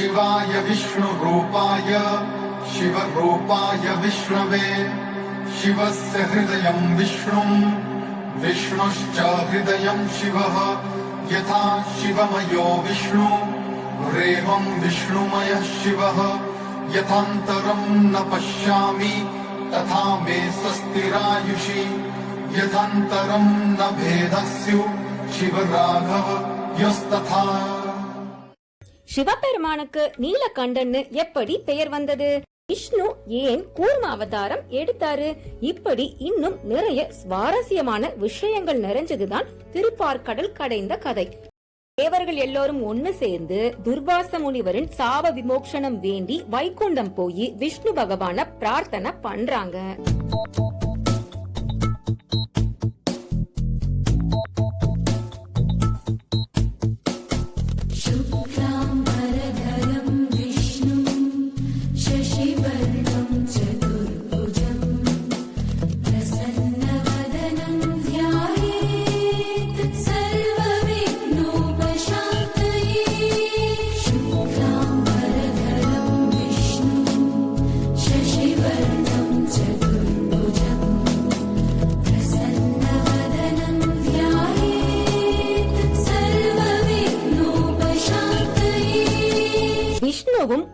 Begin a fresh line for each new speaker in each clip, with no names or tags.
शिवाय विष्णुरूपाय शिवरूपाय विष्णवे शिवस्य हृदयं विष्णुं विष्णुश्च हृदयं शिवः यथा शिवमयो विष्णु रेवं विष्णुमयः शिवः यथान्तरं न पश्यामि तथा मे स्वस्तिरायुषि यथान्तरं न भेदस्यु शिवराघव यस्तथा.
சிவபெருமானுக்கு நீலகண்டன்னு எப்படி பெயர் வந்தது? விஷ்ணு ஏன் கூர்ம அவதாரம் எடுத்தாரு? இப்படி இன்னும் நிறைய சுவாரஸ்யமான விஷயங்கள் நிறைஞ்சதுதான் திருப்பார்கடல் கடைந்த கதை. தேவர்கள் எல்லோரும் ஒன்னு சேர்ந்து துர்வாச முனிவரின் சாப விமோக்ஷனம் வேண்டி வைகுண்டம் போய் விஷ்ணு பகவான பிரார்த்தனை பண்றாங்க.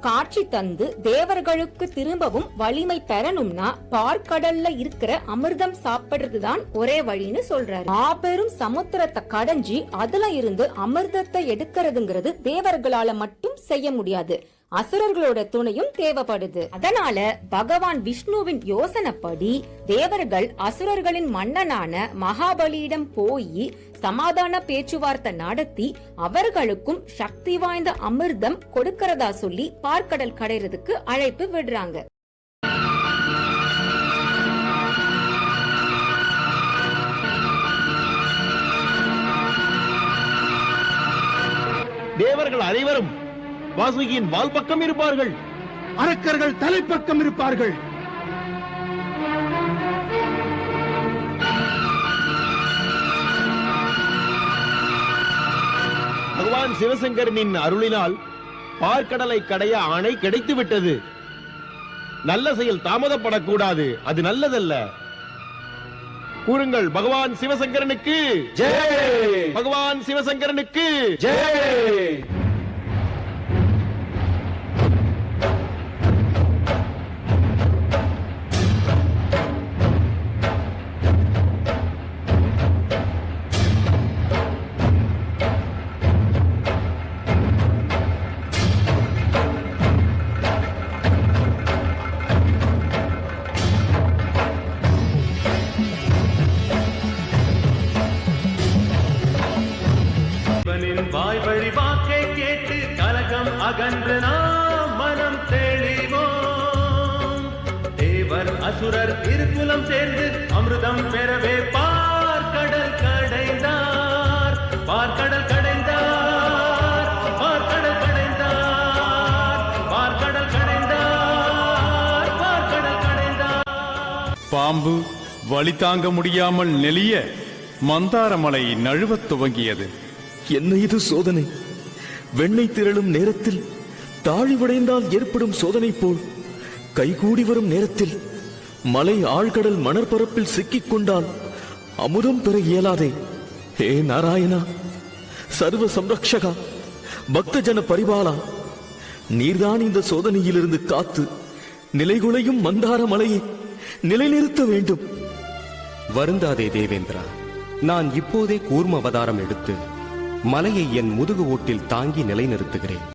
காட்சி தந்து தேவர்களுக்கு திரும்பவும் வலிமை பெறணும்னா பார்க்கடல்ல இருக்கிற அமிர்தம் சாப்பிடுறதுதான் ஒரே வழின்னு சொல்றாரு. மாபெரும் சமுத்திரத்தை கடைஞ்சி அதுல இருந்து அமிர்தத்தை எடுக்கிறதுங்கிறது தேவர்களால மட்டும் செய்ய முடியாது. அசுரர்களோட துணையும் தேவைப்படுது. அதனால பகவான் விஷ்ணுவின் யோசனைப்படி தேவர்கள் அசுரர்களின் மன்னனான மகாபலியிடம் போய் சமாதான பேச்சுவார்த்தை நடத்தி அவர்களுக்கும் சக்தி வாய்ந்த அமிர்தம் கொடுக்கறதா சொல்லி பார்க்கடல் கடைறதுக்கு அழைப்பு விடுறாங்க.
தேவர்கள் அனைவரும் வாசுகியின் வால் பக்கம் இருப்பார்கள், அரக்கர்கள் தலைப்பக்கம் இருப்பார்கள். பகவான் சிவசங்கரனின் அருளினால் பார்க்கடலை கடைய ஆணை கிடைத்து விட்டது. நல்ல செயல் தாமதப்படக்கூடாது, அது நல்லதல்ல. கூறுங்கள், பகவான் சிவசங்கரனுக்கு ஜெய், பகவான் சிவசங்கரனுக்கு ஜெய்.
வாய் வழி வாக்கை கேட்டு கலகம் அகன்று நாம் மனம் தெளிவோம். தேவர் அசுரர் திருக்குலம் சேர்ந்து அமிர்தம் பெறவே பார்க்கடல் கடைந்தார், பார்க்கடல் கடைந்தார், பார்க்கடல் கடைந்தார், பார்க்கடல் கடைந்தார், பார்க்கடல் கடைந்தார்.
பாம்பு வலி தாங்க முடியாமல் நெளிய மந்தாரமலை நழுவத் துவங்கியது.
என்ன இது சோதனை? வெண்ணெய் திரளும் நேரத்தில் தாழிவடைந்தால் ஏற்படும் சோதனை போல் கைகூடி வரும் நேரத்தில் மலை ஆழ்கடல் மணற்பரப்பில் சிக்கிக் கொண்டால் அமுதம் பெற இயலாதே. ஹே நாராயணா, சர்வ சம்ரக்ஷகா, பக்தஜன பரிபாலா, நீர்தான் இந்த சோதனையிலிருந்து காத்து நிலைகுலையும் மந்தார மலையை நிலைநிறுத்த வேண்டும்.
வருந்தாதே தேவேந்திரா, நான் இப்போதே கூர்ம அவதாரம் எடுத்து மலையை என் முதுகு ஓட்டில் தாங்கி நிலைநிறுத்துகிறேன்.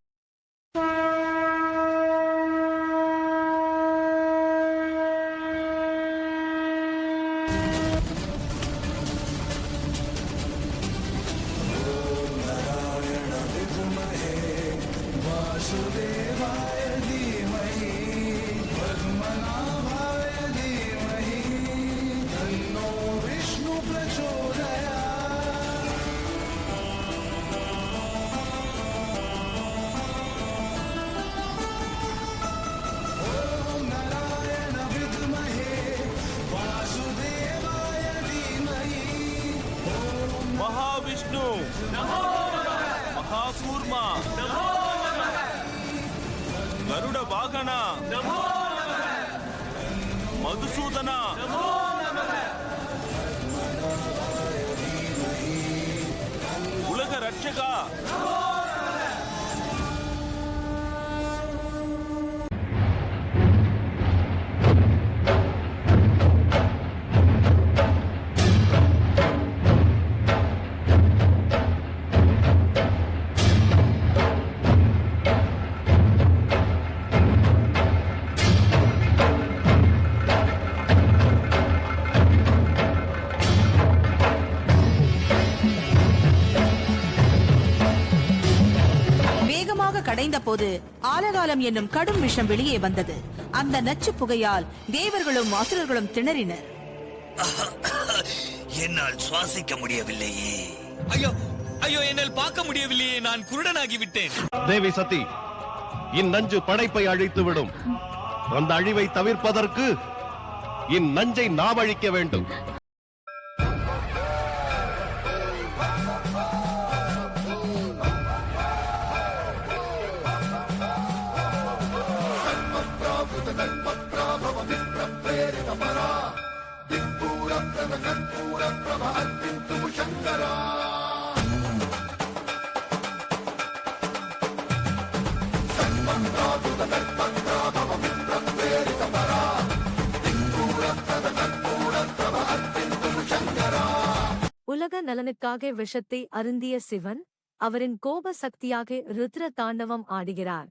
महाविष्णु महाकूर्मा கருட வாகனா மதுசூதனா உலக ரட்சகா
கடைந்த போது ஆலகாலம் என்னும் கடும் விஷம் வெளியே வந்தது. அந்த நச்சு புகையால் தேவர்களும் அசுரர்களும் திணறினர்.
என்னால் சுவாசிக்க முடியவில்லையே.
ஐயோ ஐயோ, என்னால் பார்க்க முடியவில்லையே, நான் குருடனாகி விட்டேன்.
தேவி சதி, இந்நஞ்சு படைப்பை அழித்துவிடும். அந்த அழிவை தவிர்ப்பதற்கு இந்நஞ்சை நாம் அழிக்க வேண்டும்.
உலக நலனுக்காக விஷத்தை அருந்திய சிவன் அவரின் கோப சக்தியாக ருத்ர தாண்டவம் ஆடுகிறார்.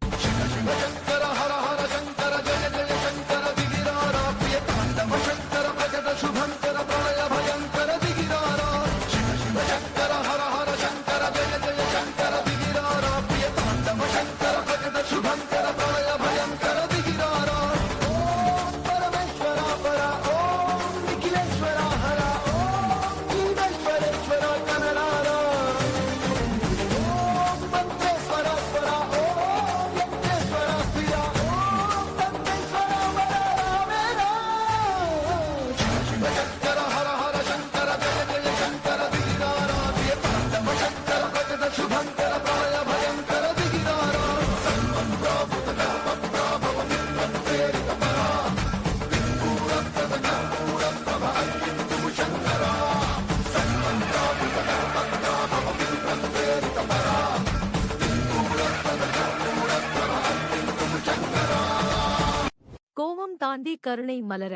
கோபம் தாண்டி கருணை மலர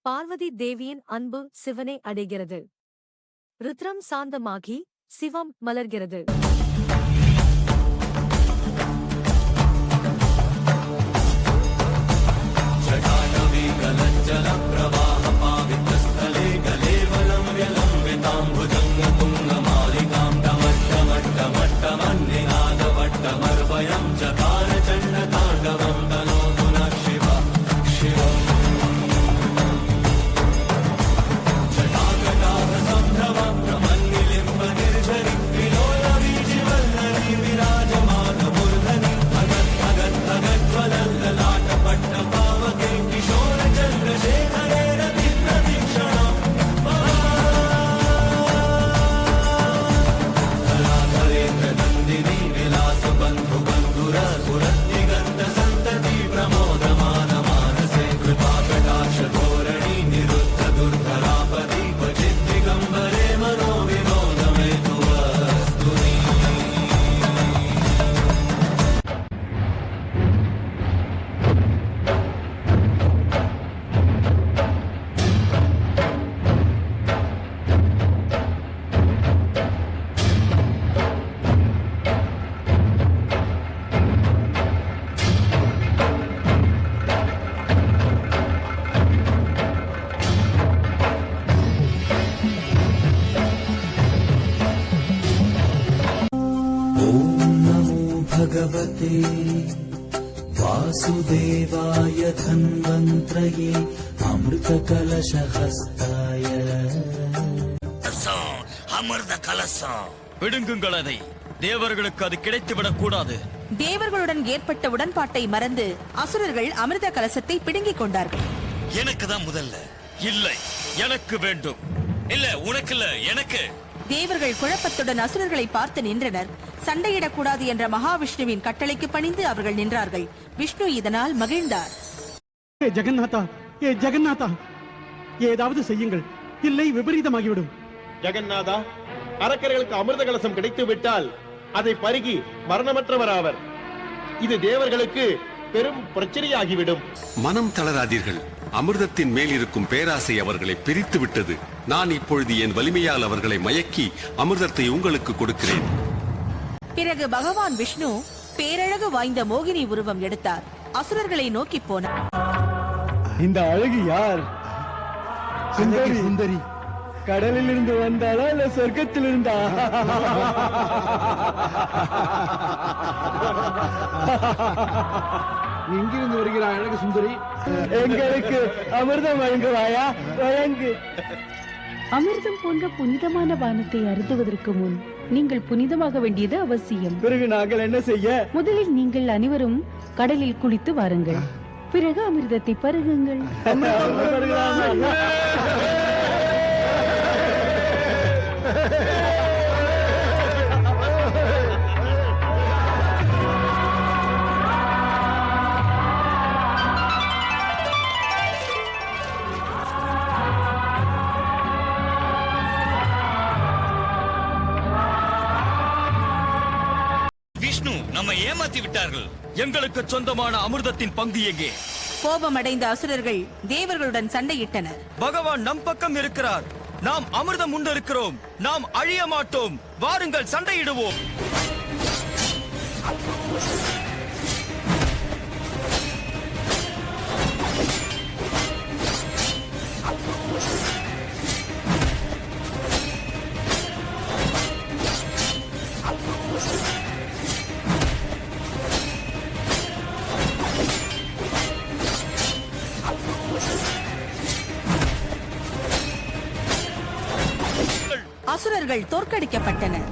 பார்வதி தேவியின் அன்பு சிவனை அடைகிறது. ருத்ரம் சாந்தமாகி சிவம் மலர்கிறது.
भगवते वासुदेवाय धन्वन्त्रये अमृतकलशहस्ताय.
அமிர்த கலசம்
விடுங்குங்கள் அதை. தேவர்களுக்கு அது கிடைத்துவிடக் கூடாது.
தேவர்களுடன் ஏற்பட்ட உடன்பாட்டை மறந்து அசுரர்கள் அமிர்த கலசத்தை பிடுங்கிக் கொண்டார்கள்.
எனக்கு தான் முதல்ல. இல்லை, எனக்கு வேண்டும். இல்ல, உனக்கு இல்ல, எனக்கு.
தேவர்கள் குழப்பத்துடன் அசுரர்களை பார்த்து நின்றனர். சண்டையிடக்கூடாது என்ற மகாவிஷ்ணுவின் கட்டளைக்கு பணிந்து அவர்கள் நின்றார்கள். விஷ்ணு இதனால் மகிழ்ந்தார்.
ஜெகநாதா, ஜெகநாதா, ஏதாவது செய்யுங்கள், இல்லை விபரீதமாகிவிடும்.
ஜெகநாதா, அரக்கர்களுக்கு அமிர்த கலசம் கிடைத்து விட்டால் அதை பருகி மரணமற்றவர் ஆவர். இது தேவர்களுக்கு பெரும் பிரச்சனையாகிவிடும்.
மனம் தளராதீர்கள். அமிர்தத்தின் மேல் இருக்கும் பேராசை அவர்களை பிரித்து விட்டது. நான் இப்பொழுது என் வலிமையால் அவர்களை மயக்கி அமிர்தத்தை உங்களுக்கு கொடுக்கிறேன்.
பிறகு பகவான் விஷ்ணு பேரழகு வாய்ந்த மோகினி உருவம் எடுத்தார். அசுரர்களை நோக்கி போனார்.
இந்த அழகு யார்? சுந்தரி. சுந்தரி கடலில் இருந்து வந்தாளா இல்ல சொர்க்கத்தில் இருந்தா? எங்கிருந்து வருகிறாய் அழகு சுந்தரி? எங்களுக்கு அமிர்தம் வழங்குவாயா? வழங்கு.
அமிர்தம் போன்ற புனிதமான பானத்தை அருந்துவதற்கு முன் நீங்கள் புனிதமாக வேண்டியது அவசியம்.
பிறகு நாங்கள் என்ன செய்ய?
முதலில் நீங்கள் அனைவரும் கடலில் குளித்து வாருங்கள். பிறகு அமிர்தத்தை பருகுங்கள்.
விஷ்ணு நம்மை ஏமாத்தி விட்டார்கள். எங்களுக்கு சொந்தமான அமிர்தத்தின் பங்கு எங்கே?
கோபமடைந்த அசுரர்கள் தேவர்களுடன் சண்டையிட்டனர்.
பகவான் நம் பக்கம் இருக்கிறார். நாம் அமிர்தம் உண்டிருக்கிறோம். நாம் அழிய மாட்டோம். வாருங்கள், சண்டையிடுவோம்.
அசுரர்கள் தோற்கடிக்கப்பட்டனர்.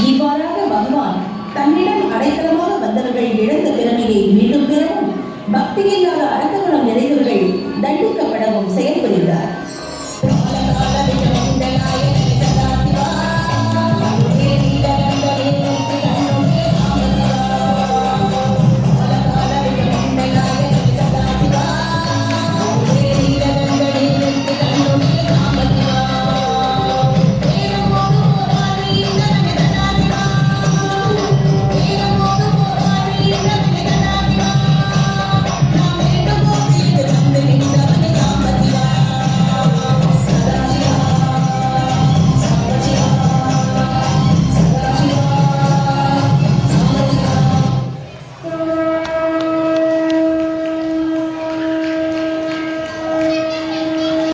இவ்வாறாக பகவான் தன்னிடம் அடைக்கலமாக வந்தவர்கள் இழந்த பிறவியை மீண்டும் பெறவும் பக்தியில்லாத அடக்ககுணம் நிறைந்தவர்கள் தண்டிக்கப்படவும் செயல்புரிந்தார்.